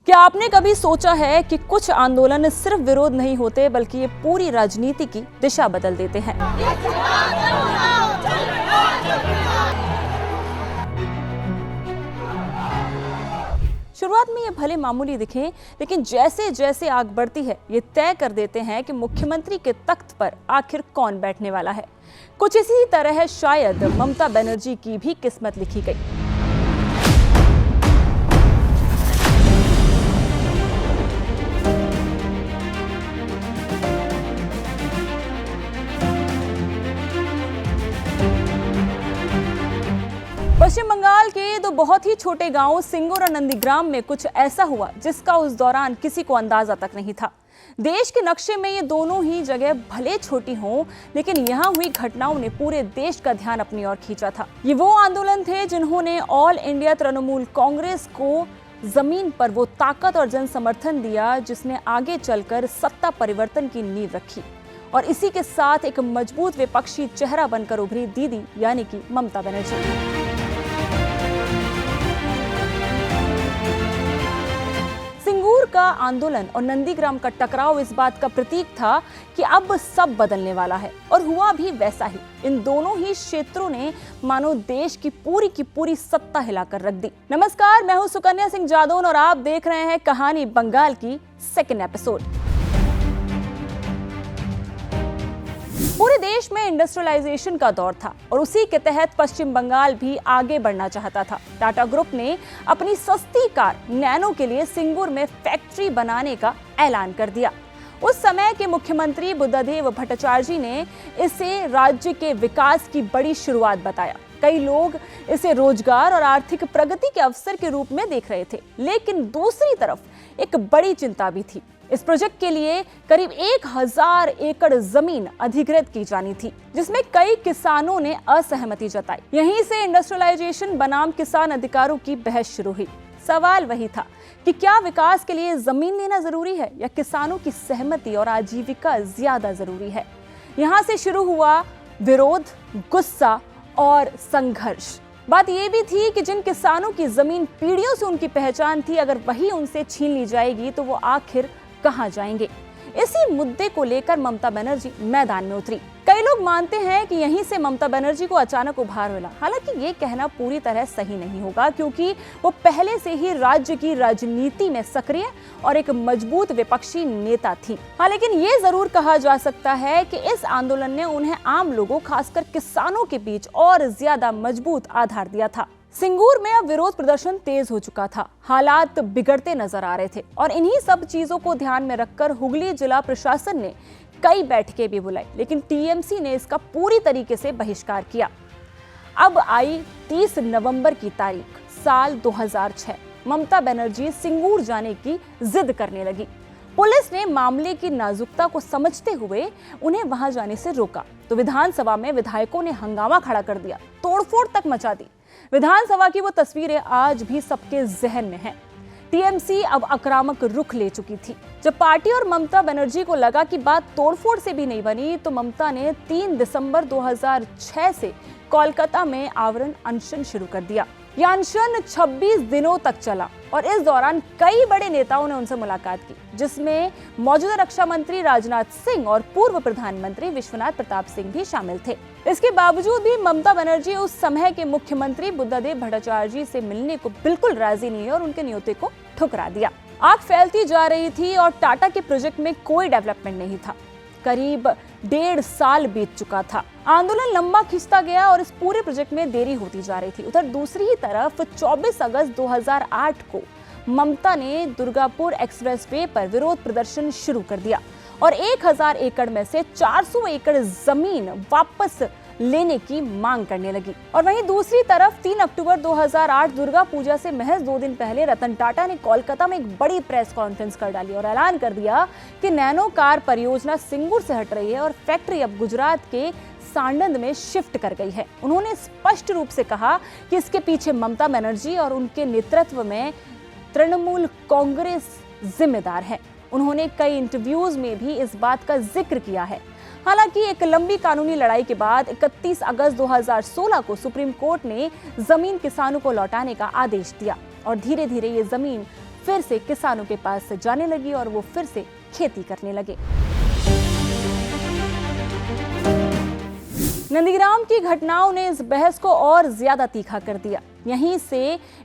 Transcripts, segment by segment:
क्या आपने कभी सोचा है कि कुछ आंदोलन सिर्फ विरोध नहीं होते बल्कि ये पूरी राजनीति की दिशा बदल देते हैं। शुरुआत में ये भले मामूली दिखें, लेकिन जैसे जैसे आग बढ़ती है ये तय कर देते हैं कि मुख्यमंत्री के तख्त पर आखिर कौन बैठने वाला है। कुछ इसी तरह शायद ममता बनर्जी की भी किस्मत लिखी गई। पश्चिम बंगाल के दो बहुत ही छोटे गांव सिंगूर और नंदीग्राम में कुछ ऐसा हुआ जिसका उस दौरान किसी को अंदाजा तक नहीं था। देश के नक्शे में ये दोनों ही जगह भले छोटी हों, लेकिन यहाँ हुई घटनाओं ने पूरे देश का ध्यान अपनी ओर खींचा था। ये वो आंदोलन थे जिन्होंने ऑल इंडिया तृणमूल कांग्रेस को जमीन पर वो ताकत और जन समर्थन दिया जिसने आगे चलकर सत्ता परिवर्तन की नींव रखी। और इसी के साथ एक मजबूत विपक्षी चेहरा बनकर उभरी दीदी यानी कि ममता बनर्जी। सिंगूर का आंदोलन और नंदीग्राम का टकराव इस बात का प्रतीक था कि अब सब बदलने वाला है, और हुआ भी वैसा ही। इन दोनों ही क्षेत्रों ने मानो देश की पूरी सत्ता हिलाकर रख दी। नमस्कार, मैं हूं सुकन्या सिंह जादौन और आप देख रहे हैं कहानी बंगाल की सेकंड एपिसोड। पूरे देश में इंडस्ट्रियलाइजेशन का दौर था और उसी के तहत पश्चिम बंगाल भी आगे बढ़ना चाहता था। टाटा ग्रुप ने अपनी सस्ती कार नैनो के लिए सिंगूर में फैक्ट्री बनाने का ऐलान कर दिया। उस समय के मुख्यमंत्री बुद्धदेव भट्टाचार्य ने इसे राज्य के विकास की बड़ी शुरुआत बताया। कई लोग इसे रोजगार और आर्थिक प्रगति के अवसर के रूप में देख रहे थे, लेकिन दूसरी तरफ एक बड़ी चिंता भी थी। इस प्रोजेक्ट के लिए करीब 1000 एकड़ जमीन अधिग्रहित की जानी थी, जिसमें कई किसानों ने असहमति जताई। यहीं से इंडस्ट्रियलाइजेशन बनाम किसान अधिकारों की बहस शुरू हुई। सवाल वही था कि क्या विकास के लिए जमीन लेना जरूरी है या किसानों की सहमति और आजीविका ज्यादा जरूरी है। यहाँ से शुरू हुआ विरोध, गुस्सा और संघर्ष। बात यह भी थी कि जिन किसानों की जमीन पीढ़ियों से उनकी पहचान थी, अगर वही उनसे छीन ली जाएगी तो वो आखिर कहां जाएंगे। इसी मुद्दे को लेकर ममता बनर्जी मैदान में उतरी। कई लोग मानते हैं कि यहीं से ममता बनर्जी को अचानक उभार मिला। हालांकि ये कहना पूरी तरह सही नहीं होगा, क्योंकि वो पहले से ही राज्य की राजनीति में सक्रिय और एक मजबूत विपक्षी नेता थी। हाँ, लेकिन ये जरूर कहा जा सकता है कि इस आंदोलन ने उन्हें आम लोगों, खासकर किसानों के बीच और ज्यादा मजबूत आधार दिया था। सिंगूर में अब विरोध प्रदर्शन तेज हो चुका था, हालात बिगड़ते नजर आ रहे थे, और इन्हीं सब चीजों को ध्यान में रखकर हुगली जिला प्रशासन ने कई बैठकें भी बुलाई, लेकिन टीएमसी ने इसका पूरी तरीके से बहिष्कार किया। अब आई 30 नवंबर की तारीख साल 2006। ममता बनर्जी सिंगूर जाने की जिद करने लगी। पुलिस ने मामले की नाजुकता को समझते हुए उन्हें वहां जाने से रोका, तो विधानसभा में विधायकों ने हंगामा खड़ा कर दिया, तोड़फोड़ तक मचा दी। विधानसभा की वो तस्वीरें आज भी सबके जहन में हैं। टीएमसी अब आक्रामक रुख ले चुकी थी। जब पार्टी और ममता बनर्जी को लगा कि बात तोड़फोड़ से भी नहीं बनी, तो ममता ने 3 दिसंबर 2006 से कोलकाता में आवरण अनशन शुरू कर दिया। यह अनशन 26 दिनों तक चला और इस दौरान कई बड़े नेताओं ने उनसे मुलाकात की, जिसमें मौजूदा रक्षा मंत्री राजनाथ सिंह और पूर्व प्रधानमंत्री विश्वनाथ प्रताप सिंह भी शामिल थे। इसके बावजूद भी ममता बनर्जी उस समय के मुख्यमंत्री बुद्धदेव भट्टाचार्य से मिलने को बिल्कुल राजी नहीं और उनके न्योते को ठुकरा दिया। आग फैलती जा रही थी और टाटा के प्रोजेक्ट में कोई डेवलपमेंट नहीं था। करीब 1.5 साल बीत चुका था। आंदोलन लंबा खिंचता गया और इस पूरे प्रोजेक्ट में देरी होती जा रही थी। उधर दूसरी ही तरफ 24 अगस्त 2008 को ममता ने दुर्गापुर एक्सप्रेसवे पर विरोध प्रदर्शन शुरू कर दिया और 1000 एकड़ में से 400 एकड़ जमीन वापस लेने की मांग करने लगी। और वहीं दूसरी तरफ 3 अक्टूबर 2008 दुर्गा पूजा से महज 2 दिन पहले रतन टाटा ने कोलकाता में एक बड़ी प्रेस कॉन्फ्रेंस कर डाली और ऐलान कर दिया कि नैनो कार परियोजना सिंगूर से हट रही है और फैक्ट्री अब गुजरात के सांडंद में शिफ्ट कर गई है। उन्होंने स्पष्ट रूप से कहा कि इसके पीछे ममता बनर्जी और उनके नेतृत्व में तृणमूल कांग्रेस जिम्मेदार है। उन्होंने कई इंटरव्यूज में भी इस बात का जिक्र किया है। हालांकि एक लंबी कानूनी लड़ाई के बाद 31 अगस्त 2016 को सुप्रीम कोर्ट ने जमीन किसानों को लौटाने का आदेश दिया और धीरे धीरे ये जमीन फिर से किसानों के पास जाने लगी और वो फिर से खेती करने लगे। नंदीग्राम की घटनाओं ने इस बहस को और ज्यादा तीखा कर दिया। यहीं से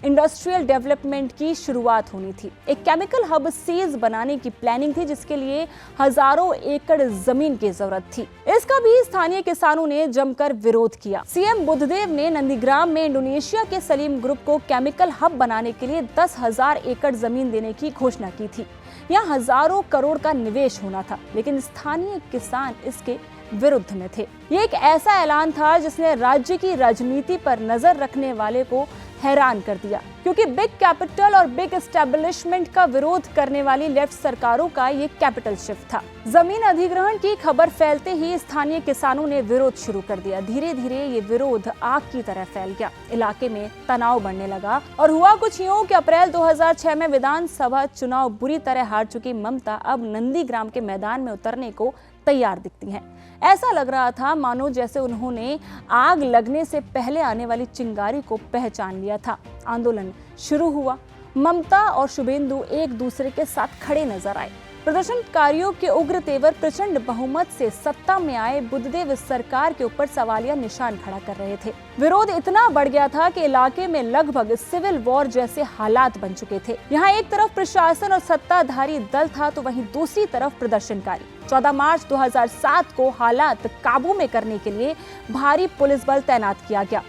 इंडस्ट्रियल डेवलपमेंट की शुरुआत होनी थी। एक केमिकल हब सीज बनाने की प्लानिंग थी, जिसके लिए हजारों एकड़ जमीन की जरूरत थी। इसका भी स्थानीय किसानों ने जमकर विरोध किया। सीएम बुद्धदेव ने नंदीग्राम में इंडोनेशिया के सलीम ग्रुप को केमिकल हब बनाने के लिए 10,000 एकड़ जमीन देने की घोषणा की थी। यहाँ हजारों करोड़ का निवेश होना था, लेकिन स्थानीय किसान इसके विरुद्ध में थे। ये एक ऐसा ऐलान था जिसने राज्य की राजनीति पर नजर रखने वाले को हैरान कर दिया, क्योंकि बिग कैपिटल और बिग एस्टेब्लिशमेंट का विरोध करने वाली लेफ्ट सरकारों का ये कैपिटल शिफ्ट था। जमीन अधिग्रहण की खबर फैलते ही स्थानीय किसानों ने विरोध शुरू कर दिया। धीरे धीरे ये विरोध आग की तरह फैल गया। इलाके में तनाव बढ़ने लगा और हुआ कुछ यूं कि अप्रैल 2006 में विधानसभा चुनाव बुरी तरह हार चुकी ममता अब नंदीग्राम के मैदान में उतरने को तैयार दिखती हैं। ऐसा लग रहा था मानो जैसे उन्होंने आग लगने से पहले आने वाली चिंगारी को पहचान लिया था। आंदोलन शुरू हुआ। ममता और शुभेंदु एक दूसरे के साथ खड़े नजर आए। प्रदर्शनकारियों के उग्र तेवर प्रचंड बहुमत से सत्ता में आए बुद्धदेव सरकार के ऊपर सवालिया निशान खड़ा कर रहे थे। विरोध इतना बढ़ गया था कि इलाके में लगभग सिविल वॉर जैसे हालात बन चुके थे। यहाँ एक तरफ प्रशासन और सत्ताधारी दल था, तो वहीं दूसरी तरफ प्रदर्शनकारी। 14 मार्च 2007 को हालात काबू में करने के लिए भारी पुलिस बल तैनात किया गया।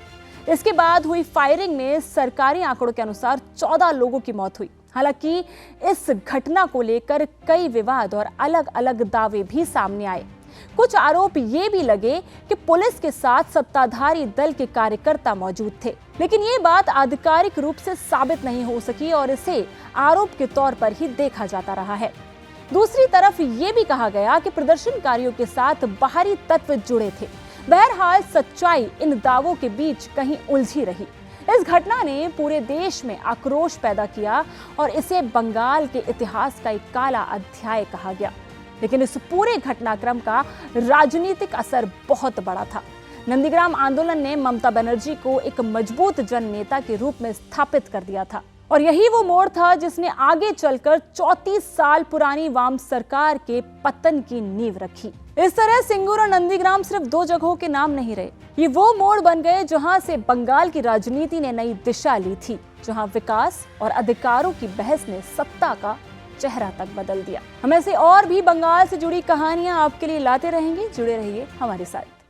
इसके बाद हुई फायरिंग में सरकारी आंकड़ों के अनुसार 14 लोगों की मौत हुई। हालांकि इस घटना को लेकर कई विवाद और अलग अलग दावे भी सामने आए। कुछ आरोप ये भी लगे कि पुलिस के साथ सत्ताधारी दल के कार्यकर्ता मौजूद थे, लेकिन ये बात आधिकारिक रूप से साबित नहीं हो सकी और इसे आरोप के तौर पर ही देखा जाता रहा है। दूसरी तरफ ये भी कहा गया कि प्रदर्शनकारियों के साथ बाहरी तत्व जुड़े थे। बहरहाल सच्चाई इन दावों के बीच कहीं उलझी रही। इस घटना ने पूरे देश में आक्रोश पैदा किया और इसे बंगाल के इतिहास का एक काला अध्याय कहा गया। लेकिन इस पूरे घटनाक्रम का राजनीतिक असर बहुत बड़ा था। नंदीग्राम आंदोलन ने ममता बनर्जी को एक मजबूत जन नेता के रूप में स्थापित कर दिया था और यही वो मोड़ था जिसने आगे चलकर 34 साल पुरानी वाम सरकार के पतन की नींव रखी। इस तरह सिंगूर और नंदीग्राम सिर्फ दो जगहों के नाम नहीं रहे, ये वो मोड़ बन गए जहां से बंगाल की राजनीति ने नई दिशा ली थी, जहां विकास और अधिकारों की बहस ने सत्ता का चेहरा तक बदल दिया। हम ऐसे और भी बंगाल से जुड़ी कहानियां आपके लिए लाते रहेंगे। जुड़े रहिए हमारे साथ।